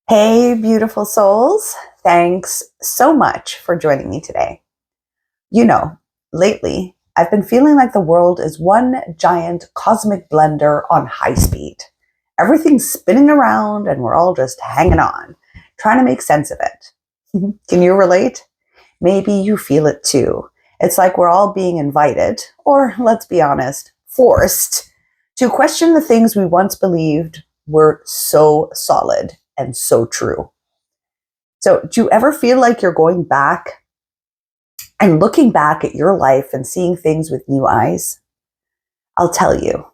Hey, beautiful souls. Thanks so much for joining me today. You know, lately, I've been feeling like the world is one giant cosmic blender on high speed. Everything's spinning around and we're all just hanging on, trying to make sense of it. Can you relate? Maybe you feel it too. It's like we're all being invited, or let's be honest, forced, to question the things we once believed were so solid and so true. So, do you ever feel like you're going back and looking back at your life and seeing things with new eyes? I'll tell you,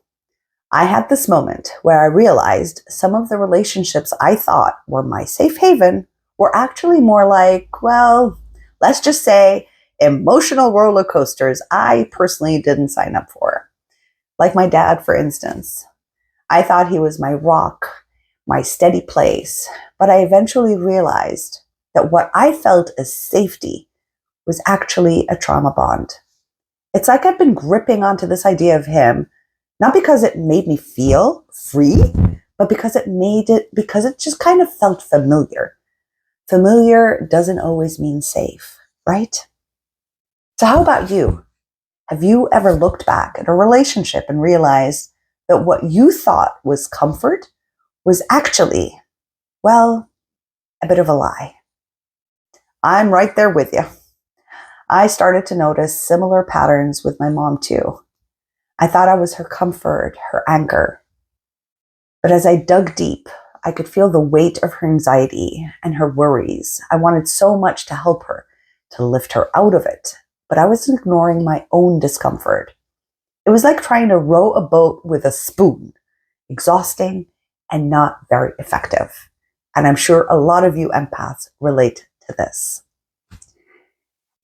I had this moment where I realized some of the relationships I thought were my safe haven were actually more like, well, let's just say emotional roller coasters I personally didn't sign up for. Like my dad, for instance. I thought he was my rock, my steady place, but I eventually realized that what I felt as safety was actually a trauma bond. It's like I've been gripping onto this idea of him, not because it made me feel free, but because it just kind of felt familiar. Familiar doesn't always mean safe, right? So how about you? Have you ever looked back at a relationship and realized that what you thought was comfort was actually, well, a bit of a lie? I'm right there with you. I started to notice similar patterns with my mom too. I thought I was her comfort, her anchor. But as I dug deep, I could feel the weight of her anxiety and her worries. I wanted so much to help her, to lift her out of it, but I was ignoring my own discomfort. It was like trying to row a boat with a spoon, exhausting and not very effective. And I'm sure a lot of you empaths relate to this.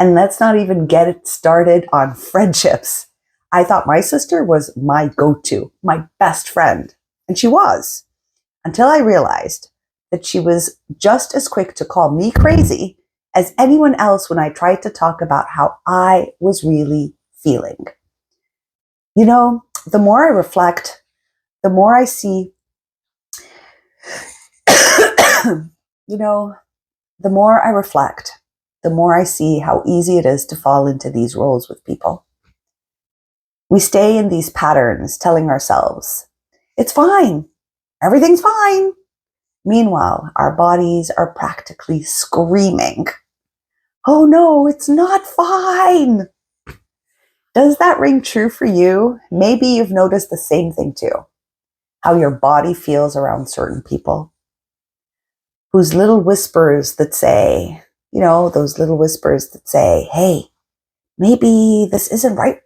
And let's not even get it started on friendships. I thought my sister was my go-to, my best friend. And she was, until I realized that she was just as quick to call me crazy as anyone else when I tried to talk about how I was really feeling. You know, the more I reflect, the more I see, you know, the more I reflect, the more I see how easy it is to fall into these roles with people. We stay in these patterns telling ourselves, it's fine, everything's fine. Meanwhile, our bodies are practically screaming, oh no, it's not fine. Does that ring true for you? Maybe you've noticed the same thing too, how your body feels around certain people. Whose little whispers that say, those little whispers that say, hey, maybe this isn't right.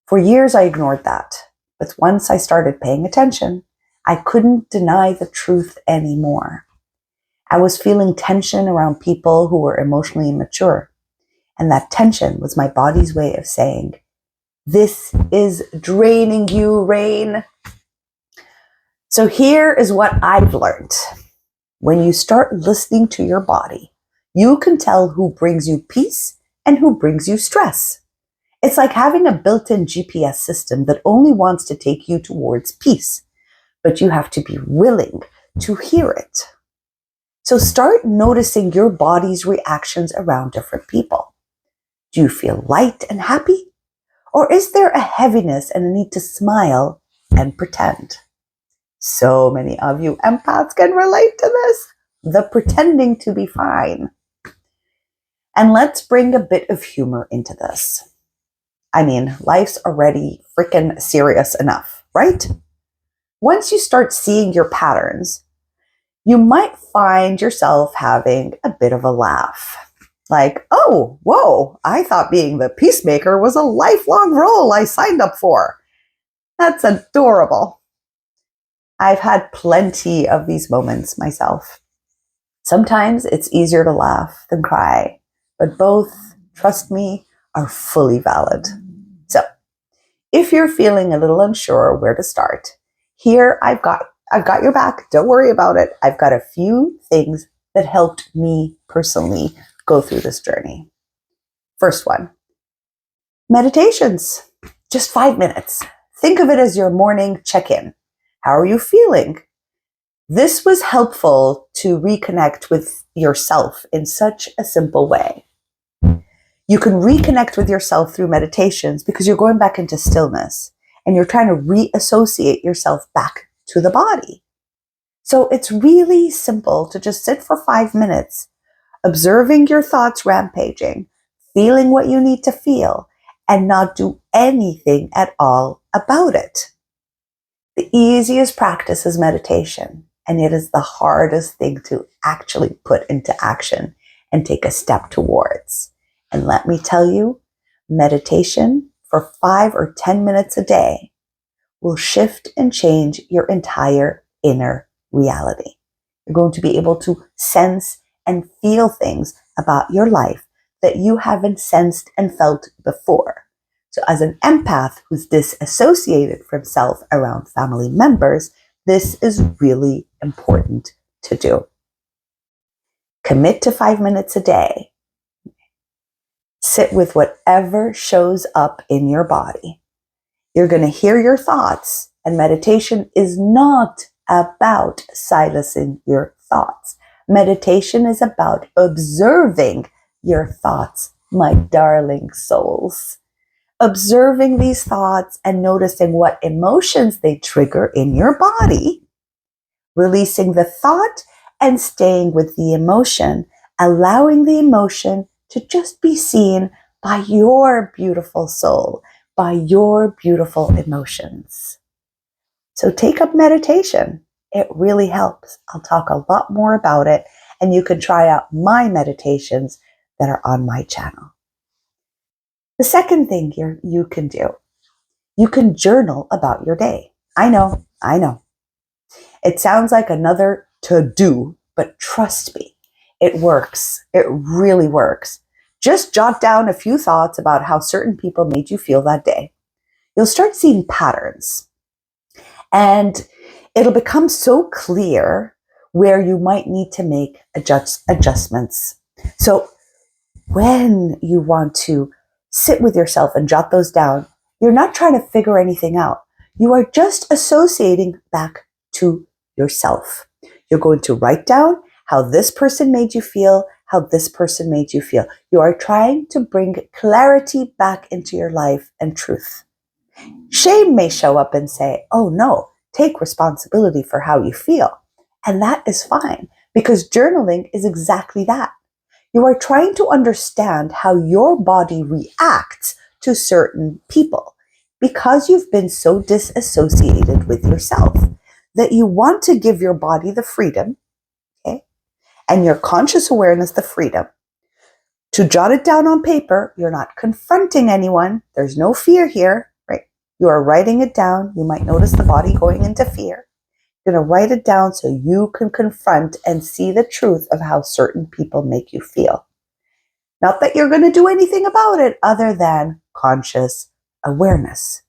For years, I ignored that. But once I started paying attention, I couldn't deny the truth anymore. I was feeling tension around people who were emotionally immature. And that tension was my body's way of saying, this is draining you, Rain. So here is what I've learned. When you start listening to your body, you can tell who brings you peace and who brings you stress. It's like having a built-in GPS system that only wants to take you towards peace, but you have to be willing to hear it. So start noticing your body's reactions around different people. Do you feel light and happy? Or is there a heaviness and a need to smile and pretend? So many of you empaths can relate to this. The pretending to be fine. And let's bring a bit of humor into this. I mean, life's already freaking serious enough, right? Once you start seeing your patterns, you might find yourself having a bit of a laugh. Like, oh, whoa, I thought being the peacemaker was a lifelong role I signed up for. That's adorable. I've had plenty of these moments myself. Sometimes it's easier to laugh than cry, but both, trust me, are fully valid. So, if you're feeling a little unsure where to start, here I've got your back. Don't worry about it. I've got a few things that helped me personally go through this journey. First one, meditations. Just 5 minutes. Think of it as your morning check-in. How are you feeling? This was helpful to reconnect with yourself in such a simple way. You can reconnect with yourself through meditations because you're going back into stillness and you're trying to reassociate yourself back to the body. So it's really simple to just sit for 5 minutes, observing your thoughts rampaging, feeling what you need to feel, and not do anything at all about it. The easiest practice is meditation, and it is the hardest thing to actually put into action and take a step towards. And let me tell you, meditation for 5 or 10 minutes a day will shift and change your entire inner reality. You're going to be able to sense and feel things about your life that you haven't sensed and felt before. So as an empath who's disassociated from self around family members, this is really important to do. Commit to 5 minutes a day. Sit with whatever shows up in your body. You're going to hear your thoughts, and meditation is not about silencing your thoughts. Meditation is about observing your thoughts, my darling souls. Observing these thoughts and noticing what emotions they trigger in your body, releasing the thought and staying with the emotion, allowing the emotion to just be seen by your beautiful soul, by your beautiful emotions. So take up meditation. It really helps. I'll talk a lot more about it, and you can try out my meditations that are on my channel. The second thing you can do, you can journal about your day. I know. It sounds like another to-do, but trust me, it works. It really works. Just jot down a few thoughts about how certain people made you feel that day. You'll start seeing patterns, and it'll become so clear where you might need to make adjustments. So when you want to sit with yourself and jot those down, you're not trying to figure anything out. You are just associating back to yourself. You're going to write down how this person made you feel, how this person made you feel. You are trying to bring clarity back into your life and truth. Shame may show up and say, oh no, take responsibility for how you feel. And that is fine, because journaling is exactly that. You are trying to understand how your body reacts to certain people because you've been so disassociated with yourself that you want to give your body the freedom, okay, and your conscious awareness the freedom to jot it down on paper. You're not confronting anyone. There's no fear here, right? You are writing it down. You might notice the body going into fear. You're going to write it down so you can confront and see the truth of how certain people make you feel. Not that you're going to do anything about it other than conscious awareness,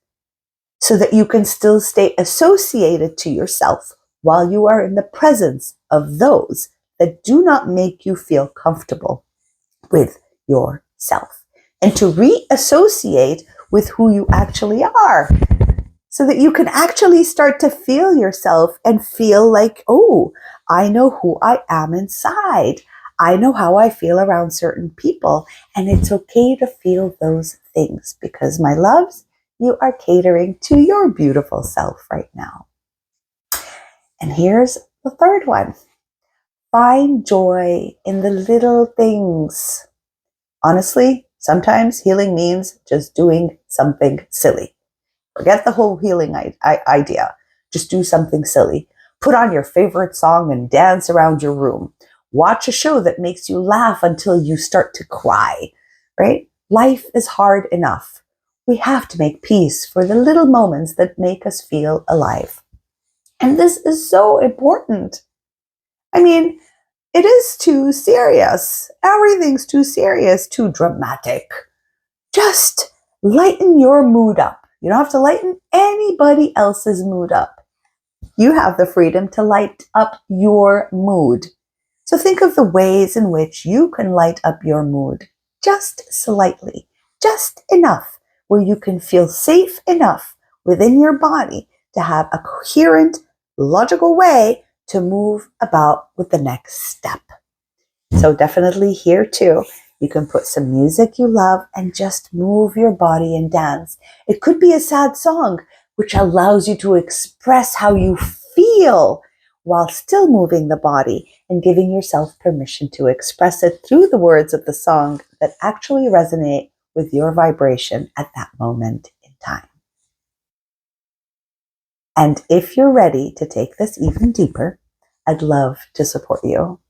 so that you can still stay associated to yourself while you are in the presence of those that do not make you feel comfortable with yourself, and to reassociate with who you actually are, so that you can actually start to feel yourself and feel like, oh, I know who I am inside. I know how I feel around certain people, and it's okay to feel those things because, my loves, you are catering to your beautiful self right now. And here's the third one. Find joy in the little things. Honestly, sometimes healing means just doing something silly. Forget the whole healing idea. Just do something silly. Put on your favorite song and dance around your room. Watch a show that makes you laugh until you start to cry, right? Life is hard enough. We have to make peace for the little moments that make us feel alive. And this is so important. I mean, it is too serious. Everything's too serious, too dramatic. Just lighten your mood up. You don't have to lighten anybody else's mood up. You have the freedom to light up your mood. So think of the ways in which you can light up your mood just slightly, just enough where you can feel safe enough within your body to have a coherent, logical way to move about with the next step. So definitely here too, you can put some music you love and just move your body and dance. It could be a sad song, which allows you to express how you feel while still moving the body and giving yourself permission to express it through the words of the song that actually resonate with your vibration at that moment in time. And if you're ready to take this even deeper, I'd love to support you.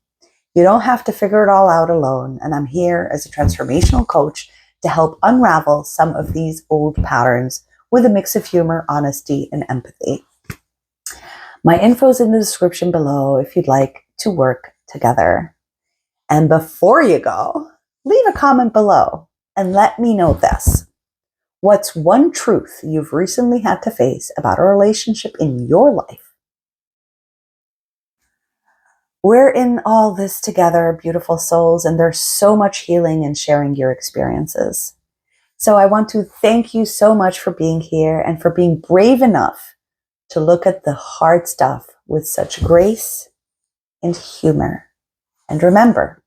You don't have to figure it all out alone, and I'm here as a transformational coach to help unravel some of these old patterns with a mix of humor, honesty, and empathy. My info's in the description below if you'd like to work together. And before you go, leave a comment below and let me know this. What's one truth you've recently had to face about a relationship in your life? We're in all this together, beautiful souls, and there's so much healing in sharing your experiences. So I want to thank you so much for being here and for being brave enough to look at the hard stuff with such grace and humor. And remember,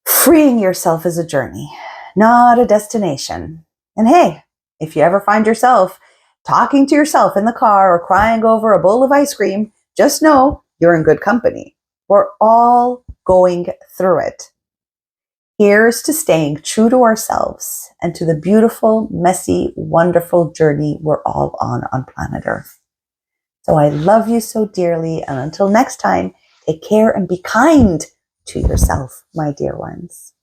freeing yourself is a journey, not a destination. And hey, if you ever find yourself talking to yourself in the car or crying over a bowl of ice cream, just know you're in good company. We're all going through it. Here's to staying true to ourselves and to the beautiful, messy, wonderful journey we're all on planet Earth. So I love you so dearly, and until next time, take care and be kind to yourself, my dear ones.